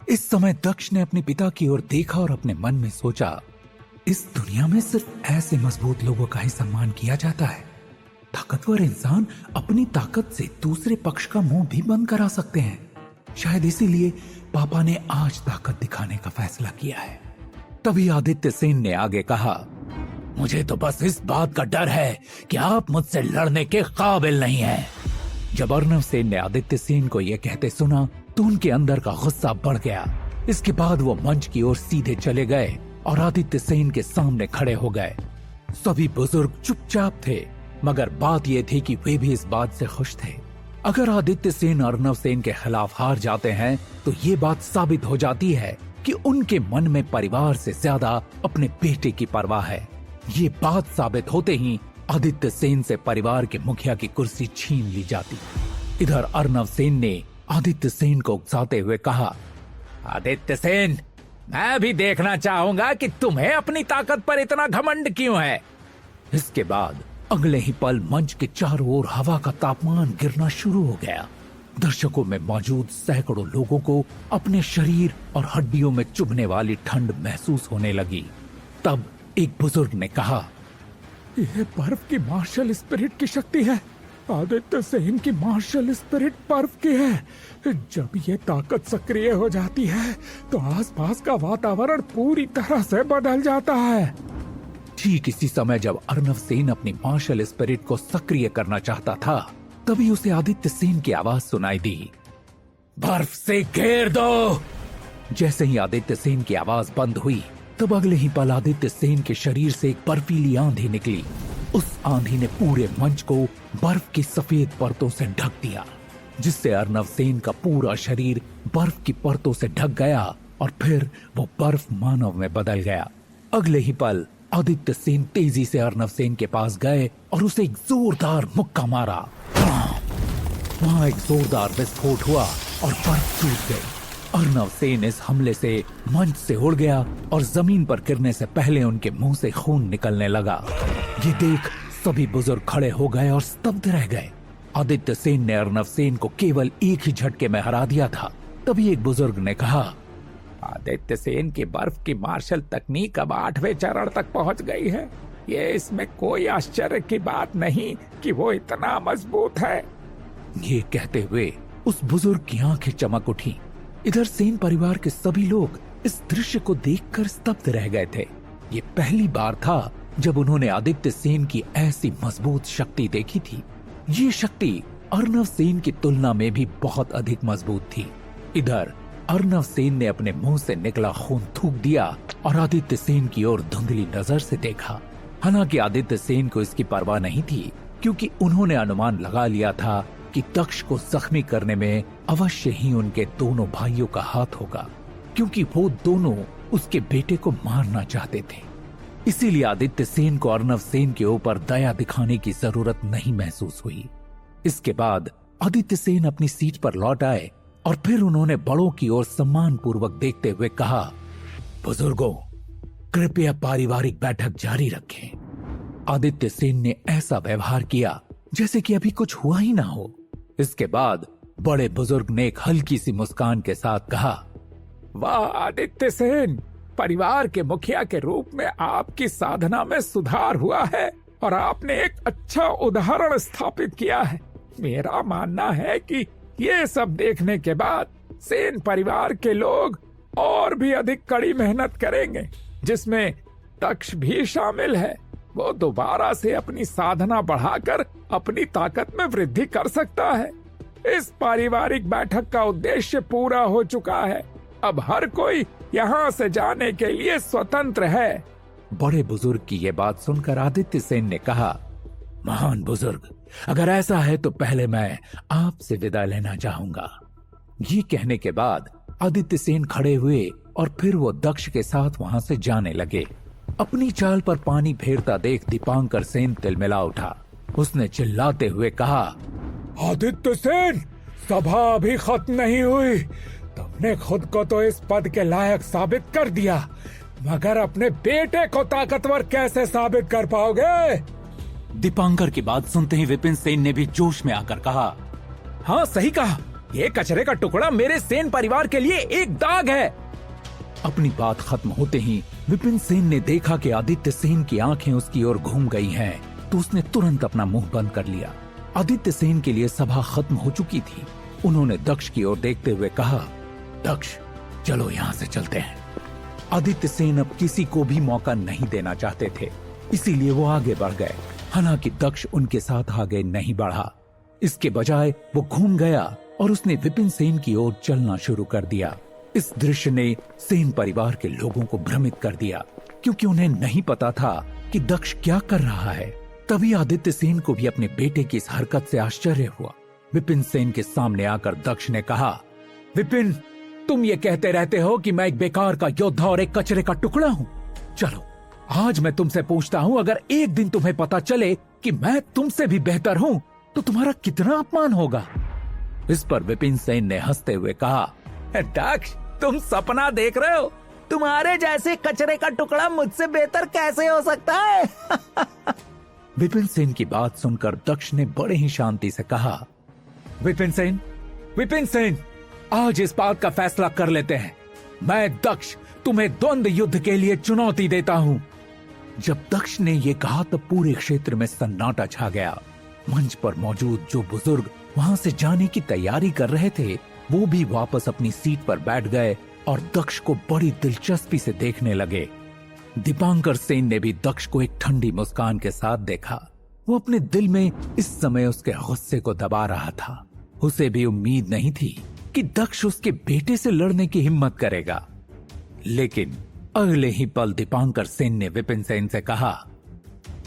इस समय दक्ष ने अपने पिता की ओर देखा और अपने मन में सोचा, इस दुनिया में सिर्फ ऐसे मजबूत लोगों का ही सम्मान किया जाता है। ताकतवर इंसान अपनी ताकत से दूसरे पक्ष का मुंह भी बंद करा सकते हैं। शायद इसीलिए पापा ने आज ताकत दिखाने का फैसला किया है। तभी आदित्य सेन ने आगे कहा, मुझे तो बस इस बात का डर है कि आप मुझसे लड़ने के काबिल नहीं हैं। जब अर्णव सेन ने आदित्य सेन को यह कहते सुना तो उनके अंदर का गुस्सा बढ़ गया। इसके बाद वो मंच की ओर सीधे चले गए और आदित्य सेन के सामने खड़े हो गए। सभी बुजुर्ग चुपचाप थे, मगर बात यह थी कि वे भी इस बात से खुश थे। अगर आदित्य सेन अर्णव सेन के खिलाफ हार जाते हैं तो ये बात साबित हो जाती है कि उनके मन में परिवार से ज्यादा अपने बेटे की परवाह है। ये बात साबित होते ही आदित्य सेन से परिवार के मुखिया की कुर्सी छीन ली जाती। इधर अर्णव सेन ने आदित्य सेन को उकसाते हुए कहा, आदित्य सेन, मैं भी देखना चाहूंगा कि तुम्हें अपनी ताकत पर इतना घमंड क्यों है। इसके बाद अगले ही पल मंच के चारों ओर हवा का तापमान गिरना शुरू हो गया। दर्शकों में मौजूद सैकड़ों लोगों को अपने शरीर और हड्डियों में चुभने वाली ठंड महसूस होने लगी। तब एक बुजुर्ग ने कहा, यह बर्फ की मार्शल स्पिरिट की शक्ति है। आदित्य सेन की मार्शल स्पिरिट बर्फ की है। जब ये ताकत सक्रिय हो जाती है तो आसपास का वातावरण पूरी तरह से बदल जाता है। ठीक इसी समय जब अर्णव सेन अपनी मार्शल स्पिरिट को सक्रिय करना चाहता था, तभी उसे आदित्य सेन की आवाज सुनाई दी, बर्फ से घेर दो। जैसे ही आदित्य सेन की आवाज बंद हुई, तब अगले ही पल आदित्य सेन के शरीर से एक बर्फीली आंधी निकली। उस आंधी ने पूरे मंच को बर्फ की सफेद परतों से ढक दिया, जिससे अर्णव सेन का पूरा शरीर बर्फ की परतों से ढक गया और फिर वो बर्फ मानव में बदल गया। अगले ही पल आदित्य सेन तेजी से अर्णव सेन के पास गए और उसे एक जोरदार मुक्का मारा। वहां एक जोरदार विस्फोट हुआ और बर्फ टूट गई। अर्णव सेन इस हमले से मंच से उड़ गया और जमीन पर गिरने से पहले उनके मुंह से खून निकलने लगा। ये देख सभी बुजुर्ग खड़े हो गए और स्तब्ध रह गए। आदित्य सेन ने अर्णव सेन को केवल एक ही झटके में हरा दिया था। तभी एक बुजुर्ग ने कहा, आदित्य सेन की बर्फ की मार्शल तकनीक अब 8वें चरण तक पहुंच गई है। ये इसमें कोई आश्चर्य की बात नहीं कि वो इतना मजबूत है। ये कहते हुए उस बुजुर्ग की आंखें चमक उठी। इधर सेन परिवार के सभी लोग इस दृश्य को देखकर स्तब्ध रह गए थे। ये पहली बार था जब उन्होंने आदित्य सेन की ऐसी मजबूत शक्ति देखी थी। ये शक्ति अर्णव सेन की तुलना में भी बहुत अधिक मजबूत थी। इधर अर्णव सेन ने अपने मुंह से निकला खून थूक दिया और आदित्य सेन की ओर धुंधली नजर से देखा। हालांकि आदित्य सेन को इसकी परवाह नहीं थी, क्योंकि उन्होंने अनुमान लगा लिया था कि दक्ष को जख्मी करने में अवश्य ही उनके दोनों भाइयों का हाथ होगा, क्योंकि वो दोनों उसके बेटे को मारना चाहते थे। इसीलिए आदित्य सेन को अर्णव सेन के ऊपर दया दिखाने की जरूरत नहीं महसूस हुई। इसके बाद आदित्य सेन अपनी सीट पर लौट आए और फिर उन्होंने बड़ों की ओर सम्मान पूर्वक देखते हुए कहा, बुजुर्गों, कृपया पारिवारिक बैठक जारी रखें। आदित्य सेन ने ऐसा व्यवहार किया जैसे कि अभी कुछ हुआ ही ना हो। इसके बाद बड़े बुजुर्ग ने एक हल्की सी मुस्कान के साथ कहा, वाह आदित्य सेन, परिवार के मुखिया के रूप में आपकी साधना में सुधार हुआ है और आपने एक अच्छा उदाहरण स्थापित किया है। मेरा मानना है कि ये सब देखने के बाद सेन परिवार के लोग और भी अधिक कड़ी मेहनत करेंगे, जिसमें दक्ष भी शामिल है। वो दोबारा से अपनी साधना बढ़ाकर अपनी ताकत में वृद्धि कर सकता है। इस पारिवारिक बैठक का उद्देश्य पूरा हो चुका है। अब हर कोई यहाँ से जाने के लिए स्वतंत्र है। बड़े बुजुर्ग की ये बात सुनकर आदित्य सेन ने कहा, महान बुजुर्ग, अगर ऐसा है तो पहले मैं आपसे विदा लेना चाहूंगा। ये कहने के बाद आदित्य सेन खड़े हुए और फिर वो दक्ष के साथ वहां से जाने लगे। अपनी चाल पर पानी फेरता देख दीपांकर सेन तिलमिला उठा। उसने चिल्लाते हुए कहा, आदित्य सेन, सभा अभी खत्म नहीं हुई। तुमने खुद को तो इस पद के लायक साबित कर दिया, मगर अपने बेटे को ताकतवर कैसे साबित कर पाओगे? दीपांकर की बात सुनते ही विपिन सेन ने भी जोश में आकर कहा, हाँ सही कहा, ये कचरे का टुकड़ा मेरे सेन परिवार के लिए एक दाग है। अपनी बात खत्म होते ही विपिन सेन ने देखा कि आदित्य सेन की आंखें उसकी ओर घूम गई हैं, तो उसने तुरंत अपना मुंह बंद कर लिया। आदित्य सेन के लिए सभा खत्म हो चुकी थी। उन्होंने दक्ष की ओर देखते हुए कहा, दक्ष चलो यहाँ से चलते हैं। आदित्य सेन अब किसी को भी मौका नहीं देना चाहते थे, इसीलिए वो आगे बढ़ गए। हालांकि दक्ष उनके साथ आगे नहीं बढ़ा, इसके बजाय वो घूम गया और उसने विपिन सेन की ओर चलना शुरू कर दिया। इस दृश्य ने सेन परिवार के लोगों को भ्रमित कर दिया, क्योंकि उन्हें नहीं पता था कि दक्ष क्या कर रहा है। तभी आदित्य सेन को भी अपने बेटे की इस हरकत से आश्चर्य हुआ। विपिन सेन के सामने आकर दक्ष ने कहा, विपिन, तुम ये कहते रहते हो कि मैं एक बेकार का योद्धा और एक कचरे का टुकड़ा हूँ। चलो आज मैं तुमसे पूछता हूँ, अगर एक दिन तुम्हें पता चले कि मैं तुमसे भी बेहतर हूँ तो तुम्हारा कितना अपमान होगा। इस पर विपिन सेन ने हंसते हुए कहा, दक्ष तुम सपना देख रहे हो? तुम्हारे जैसे कचरे का टुकड़ा मुझसे बेहतर कैसे हो सकता है? विपिन सेन की बात सुनकर दक्ष ने बड़े ही शांति से कहा, विपिन सेन, आज इस बात का फैसला कर लेते हैं। मैं दक्ष तुम्हें द्वंद्व युद्ध के लिए चुनौती देता हूँ। जब दक्ष ने ये कहा तब पूरे क्षेत्र में सन्नाटा छा गया। मंच पर मौजूद जो बुजुर्ग वहां से जाने की तैयारी कर रहे थे, वो भी वापस अपनी सीट पर बैठ गए और दक्ष को बड़ी दिलचस्पी से देखने लगे। दीपांकर सेन ने भी दक्ष को एक ठंडी मुस्कान के साथ देखा। वो अपने दिल में इस समय उसके गुस्से को दबा रहा था। उसे भी उम्मीद नहीं थी कि दक्ष उसके बेटे से लड़ने की हिम्मत करेगा। लेकिन अगले ही पल दीपांकर सेन ने विपिन सेन से कहा,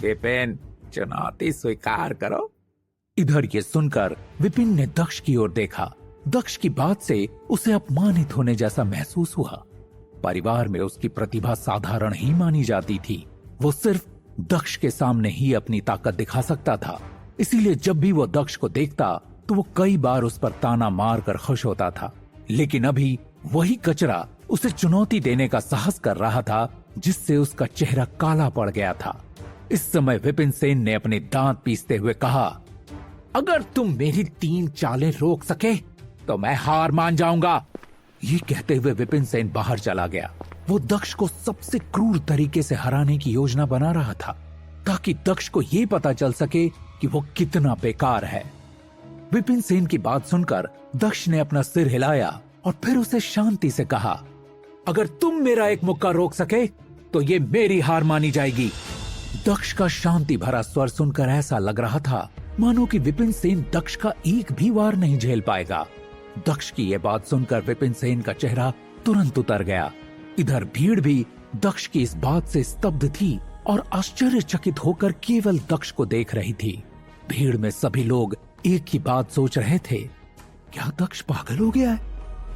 विपिन, चुनौती स्वीकार करो। इधर ये सुनकर विपिन ने दक्ष की ओर देखा। दक्ष की बात से उसे अपमानित होने जैसा महसूस हुआ। परिवार में उसकी प्रतिभा साधारण ही मानी जाती थी। वो सिर्फ दक्ष के सामने ही अपनी ताकत दिखा सकता था। इसीलिए जब भी वो दक्ष को देखता तो वो कई बार उस पर ताना मारकर खुश होता था। लेकिन अभी वही कचरा उसे चुनौती देने का साहस कर रहा था, जिससे उसका चेहरा काला पड़ गया था। इस समय विपिन सेन ने अपने दांत पीसते हुए कहा, अगर तुम मेरी 3 चालें रोक सके तो मैं हार मान जाऊंगा। ये कहते हुए विपिन सेन बाहर चला गया। वो दक्ष को सबसे क्रूर तरीके से हराने की योजना बना रहा था, ताकि दक्ष को ये पता चल सके कि वो कितना बेकार है। विपिन सेन की बात सुनकर दक्ष ने अपना सिर हिलाया और फिर उसे शांति से कहा, अगर तुम मेरा एक मुक्का रोक सके तो ये मेरी हार मानी जाएगी। दक्ष का शांति भरा स्वर सुनकर ऐसा लग रहा था मानो कि विपिन सेन दक्ष का एक भी वार नहीं झेल पाएगा। दक्ष की यह बात सुनकर विपिन सेन का चेहरा तुरंत उतर गया। इधर भीड़ भी दक्ष की इस बात से स्तब्ध थी और आश्चर्यचकित होकर केवल दक्ष को देख रही थी। भीड़ में सभी लोग एक ही बात सोच रहे थे, क्या दक्ष पागल हो गया है?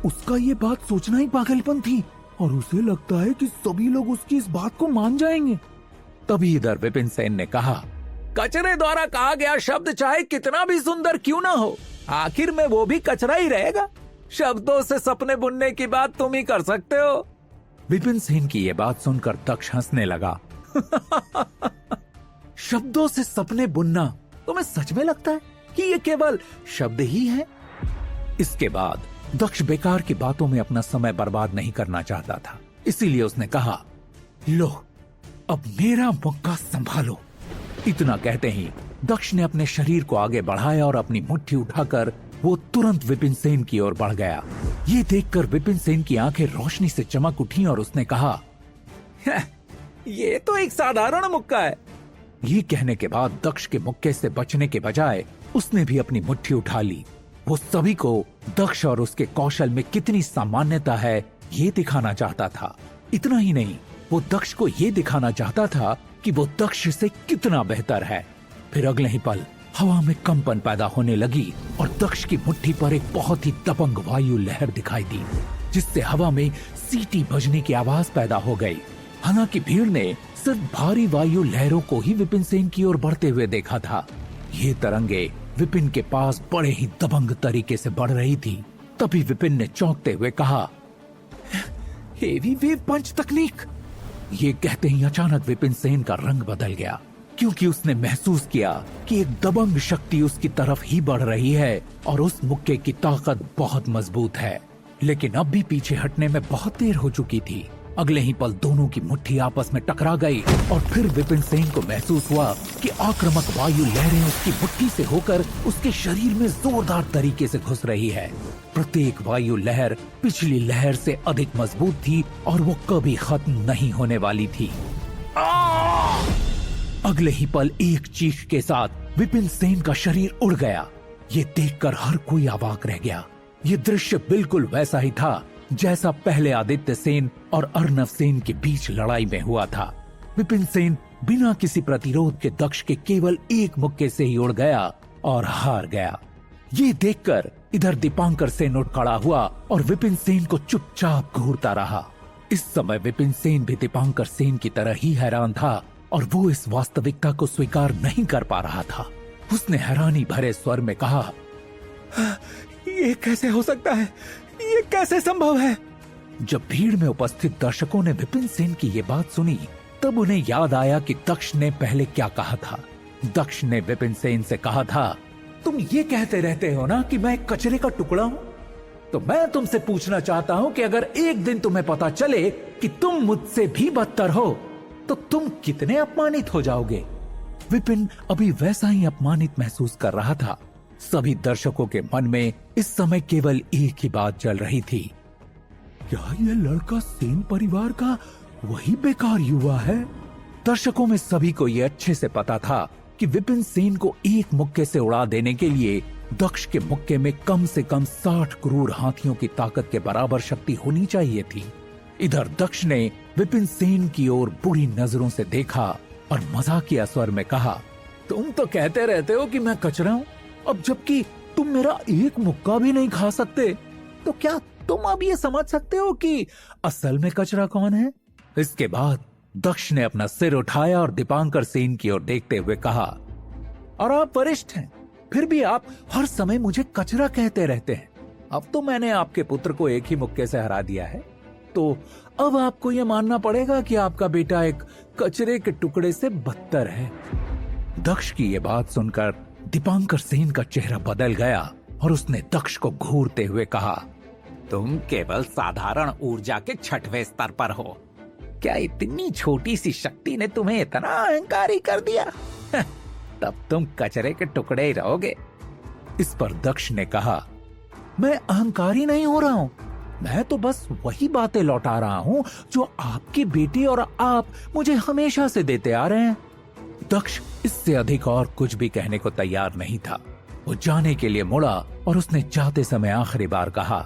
उसका ये बात सोचना ही पागलपन थी और उसे लगता है कि सभी लोग उसकी इस बात को मान जाएंगे। तभी इधर विपिन सेन ने कहा, कचरे द्वारा कहा गया शब्द चाहे कितना भी सुंदर क्यों ना हो, आखिर में वो भी कचरा ही रहेगा। शब्दों से सपने बुनने की बात तुम ही कर सकते हो। विपिन सेन की ये बात सुनकर दक्ष हंसने लगा। शब्दों से सपने बुनना तुम्हें सच में लगता है कि ये केवल शब्द ही है? इसके बाद दक्ष बेकार की बातों में अपना समय बर्बाद नहीं करना चाहता था, इसीलिए उसने कहा, लो अब मेरा मौका संभालो। इतना कहते ही दक्ष ने अपने शरीर को आगे बढ़ाया और अपनी मुट्ठी उठाकर वो तुरंत विपिन सेन की ओर बढ़ गया। ये देखकर विपिन सेन की आंखें रोशनी से चमक उठी और उसने कहा, ये तो एक साधारण मुक्का है। ये कहने के बाद दक्ष के मुक्के से बचने के बजाय उसने भी अपनी मुट्ठी उठा ली। वो सभी को दक्ष और उसके कौशल में कितनी सामान्यता है ये दिखाना चाहता था। इतना ही नहीं, वो दक्ष को ये दिखाना चाहता था कि वो दक्ष से कितना बेहतर है। फिर अगले ही पल हवा में कंपन पैदा होने लगी और दक्ष की मुट्ठी पर एक बहुत ही दबंग वायु लहर दिखाई दी, जिससे हवा में सीटी बजने की आवाज पैदा हो गई। हालांकि भीड़ ने सिर्फ भारी वायु लहरों को ही विपिन सेन की ओर बढ़ते हुए देखा था। ये तरंगे विपिन के पास बड़े ही दबंग तरीके से बढ़ रही थी। तभी विपिन ने चौंकते हुए कहा, हेवी वेव पंच तकनीक। ये कहते ही अचानक विपिन सेन का रंग बदल गया, क्योंकि उसने महसूस किया कि एक दबंग शक्ति उसकी तरफ ही बढ़ रही है और उस मुक्के की ताकत बहुत मजबूत है। लेकिन अब भी पीछे हटने में बहुत देर हो चुकी थी। अगले ही पल दोनों की मुट्ठी आपस में टकरा गई और फिर विपिन सेन को महसूस हुआ कि आक्रामक वायु लहरें उसकी मुट्ठी से होकर उसके शरीर में जोरदार तरीके से घुस रही है। प्रत्येक वायु लहर पिछली लहर से अधिक मजबूत थी और वो कभी खत्म नहीं होने वाली थी। अगले ही पल एक चीख के साथ विपिन सेन का शरीर उड़ गया। ये देखकर हर कोई अवाक रह गया। ये दृश्य बिल्कुल वैसा ही था जैसा पहले आदित्य सेन और अर्नव सेन के बीच लड़ाई में हुआ था। विपिन सेन बिना किसी प्रतिरोध के दक्ष के केवल एक मुक्के से ही उड़ गया और हार गया। ये देखकर इधर दीपांकर सेन उठ खड़ा हुआ और विपिन सेन को चुपचाप घूरता रहा। इस समय विपिन सेन भी दीपांकर सेन की तरह ही हैरान था और वो इस वास्तविकता को स्वीकार नहीं कर पा रहा था। उसने हैरानी भरे स्वर में कहा, ये कैसे हो सकता है? ये कैसे संभव है? जब भीड़ में उपस्थित दर्शकों ने विपिन सेन की ये बात सुनी, तब उन्हें याद आया कि दक्ष ने पहले क्या कहा था। दक्ष ने विपिन सेन से कहा था, तुम ये कहते रहते हो ना कि मैं कचरे का टुकड़ा हूं, तो मैं तुमसे पूछना चाहता हूं कि अगर एक दिन तुम्हें पता चले कि तुम मुझसे भी बदतर हो, तो तुम कितने अपमानित हो जाओगे? विपिन अभी वैसा ही अपमानित महसूस कर रहा था। सभी दर्शकों के मन में इस समय केवल एक ही बात चल रही थी, क्या यह लड़का सेन परिवार का वही बेकार युवा है? दर्शकों में सभी को यह अच्छे से पता था कि विपिन सेन को एक मुक्के से उड़ा देने के लिए दक्ष के मुक्के में कम से कम 60 क्रूर हाथियों की ताकत के बराबर शक्ति होनी चाहिए थी। इधर दक्ष ने विपिन सेन की ओर बुरी नजरों से देखा और मजाकिया स्वर में कहा, तुम तो कहते रहते हो कि मैं कचरा हूं, अब जबकि तुम मेरा एक मुक्का भी नहीं खा सकते, तो क्या तुम अब ये समझ सकते हो कि असल में कचरा कौन है? इसके बाद दक्ष ने अपना सिर उठाया और दीपांकर सेन की ओर देखते हुए कहा, और आप वरिष्ठ हैं, फिर भी आप हर समय मुझे कचरा कहते रहते हैं। अब तो मैंने आपके पुत्र को एक ही मुक्के से हरा दिया है, तो अब आपको यह मानना पड़ेगा कि आपका बेटा एक कचरे के टुकड़े से बदतर है। दक्ष की यह बात सुनकर दीपांकर सेन का चेहरा बदल गया और उसने दक्ष को घूरते हुए कहा, तुम केवल साधारण ऊर्जा के 6वें स्तर पर हो। क्या इतनी छोटी सी शक्ति ने तुम्हें इतना अहंकारी कर दिया? तब तुम कचरे के टुकड़े ही रहोगे। इस पर दक्ष ने कहा, मैं अहंकारी नहीं हो रहा हूँ, मैं तो बस वही बातें लौटा रहा हूँ जो आपके बेटे और आप मुझे हमेशा से देते आ रहे हैं। दक्ष इससे अधिक और कुछ भी कहने को तैयार नहीं था। वो जाने के लिए मुड़ा और उसने जाते समय आखिरी बार कहा,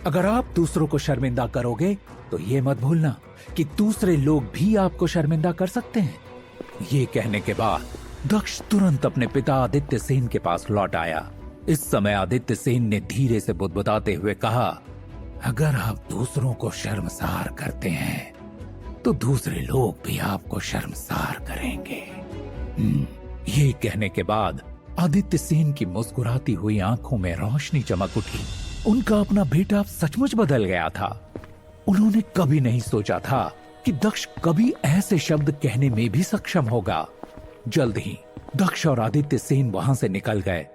अगर आप दूसरों को शर्मिंदा करोगे तो ये मत भूलना कि दूसरे लोग भी आपको शर्मिंदा कर सकते हैं। ये कहने के बाद दक्ष तुरंत अपने पिता आदित्य सेन के पास लौट आया। इस समय आदित्य सेन ने धीरे से बुदबुदाते हुए कहा, अगर आप दूसरों को शर्मसार करते हैं तो दूसरे लोग भी आपको शर्मसार करेंगे। ये कहने के बाद आदित्य सेन की मुस्कुराती हुई आंखों में रोशनी चमक उठी। उनका अपना बेटा सचमुच बदल गया था। उन्होंने कभी नहीं सोचा था कि दक्ष कभी ऐसे शब्द कहने में भी सक्षम होगा। जल्द ही दक्ष और आदित्य सेन वहां से निकल गए।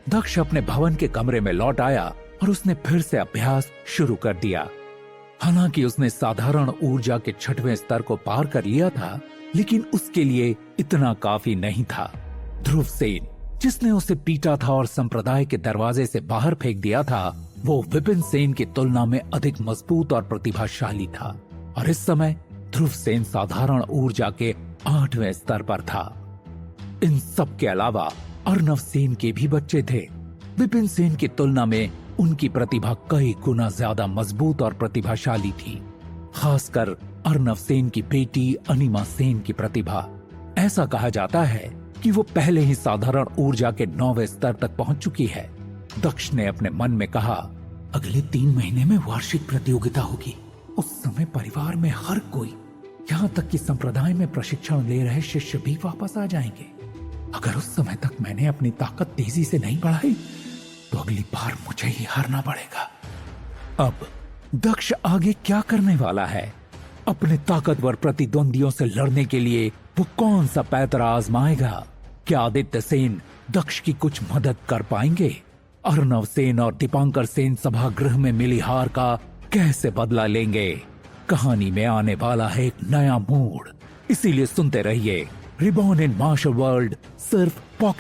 दक्ष अपने भवन के कमरे में लौट आया और उसने फिर से अभ्यास शुरू कर दिया। हालांकि उसने साधारण ऊर्जा के 6वें स्तर को पार कर लिया था, लेकिन उसके लिए इतना काफी नहीं था। ध्रुव सेन, जिसने उसे पीटा था और संप्रदाय के दरवाजे से बाहर फेंक दिया था, वो विपिन सेन की तुलना में अधिक मजबूत और प्रतिभाशाली था। और इस समय ध्रुव सेन साधारण ऊर्जा के 8वें स्तर पर था। इन सब के अलावा अर्नव सेन के भी बच्चे थे। विपिन सेन की तुलना में उनकी प्रतिभा कई गुना ज्यादा मजबूत और प्रतिभाशाली थी। खासकर अर्नव सेन की बेटी अनिमा सेन की प्रतिभा। ऐसा कहा जाता है कि वो पहले ही साधारण ऊर्जा के 9वें स्तर तक पहुंच चुकी है। दक्ष ने अपने मन में कहा, अगले 3 महीने में वार्षिक प्रतियोगिता होगी। उस समय परिवार में हर कोई, यहाँ तक कि संप्रदाय में प्रशिक्षण ले रहे शिष्य भी वापस आ जाएंगे। अगर उस समय तक मैंने अपनी ताकत तेजी से नहीं बढ़ाई तो अगली बार मुझे ही हारना पड़ेगा। अब दक्ष आगे क्या करने वाला है, अपने ताकतवर प्रतिद्वंदियों से लड़ने के लिए वो कौन सा पैतरा आजमाएगा? क्या आदित्य सेन दक्ष की कुछ मदद कर पाएंगे? अर्णव सेन और दीपांकर सेन सभागृह में मिली हार का कैसे बदला लेंगे? कहानी में आने वाला है एक नया मोड़, इसीलिए सुनते रहिए रिबॉर्न इन मार्शल वर्ल्ड, सिर्फ